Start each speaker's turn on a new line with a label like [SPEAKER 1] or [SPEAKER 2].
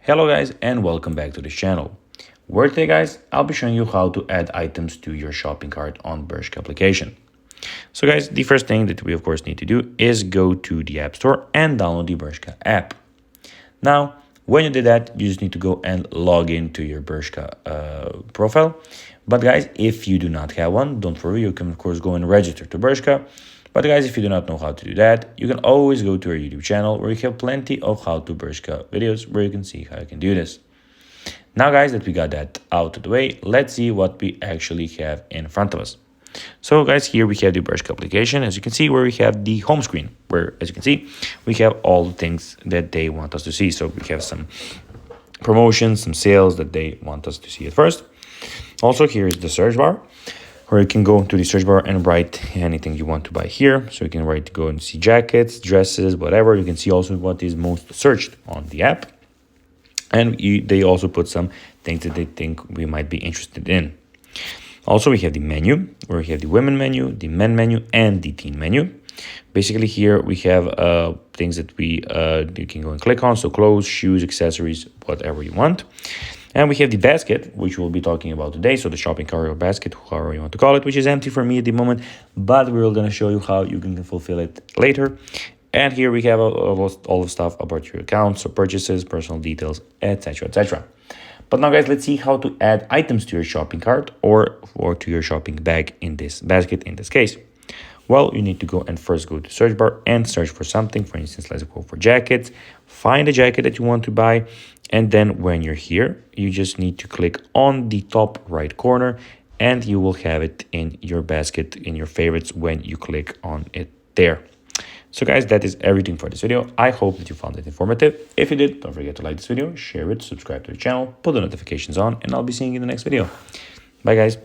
[SPEAKER 1] Hello guys and welcome back to this channel, where today guys I'll be showing you how to add items to your shopping cart on Bershka application. So guys, the first thing that we of course need to do is go to the App Store and download the Bershka app. Now when you do that, you just need to go and log into your Bershka profile. But guys, if you do not have one, don't worry, you can of course go and register to Bershka. But guys, if you do not know how to do that, you can always go to our YouTube channel where you have plenty of how to Bershka videos where you can see how you can do this. Now guys, that we got that out of the way, let's see what we actually have in front of us. So guys, here we have the Bershka application, as you can see, where we have the home screen, where as you can see, we have all the things that they want us to see. So we have some promotions, some sales that they want us to see at first. Also, here is the search bar, where you can go to the search bar and write anything you want to buy here. So you can go and see jackets, dresses, whatever. You can see also what is most searched on the app. And they also put some things that they think we might be interested in. Also, we have the menu, where we have the women menu, the men menu, and the teen menu. Basically, here we have things that you can go and click on. So clothes, shoes, accessories, whatever you want. And we have the basket, which we'll be talking about today. So the shopping cart or basket, however you want to call it, which is empty for me at the moment, but we're going to show you how you can fulfill it later. And here we have all the stuff about your accounts, so purchases, personal details, etc., etc. But now guys, let's see how to add items to your shopping cart or to your shopping bag in this basket in this case. Well, you need to go and first go to search bar and search for something. For instance, let's go for jackets. Find a jacket that you want to buy. And then when you're here, you just need to click on the top right corner and you will have it in your basket, in your favorites when you click on it there. So guys, that is everything for this video. I hope that you found it informative. If you did, don't forget to like this video, share it, subscribe to the channel, put the notifications on, and I'll be seeing you in the next video. Bye guys.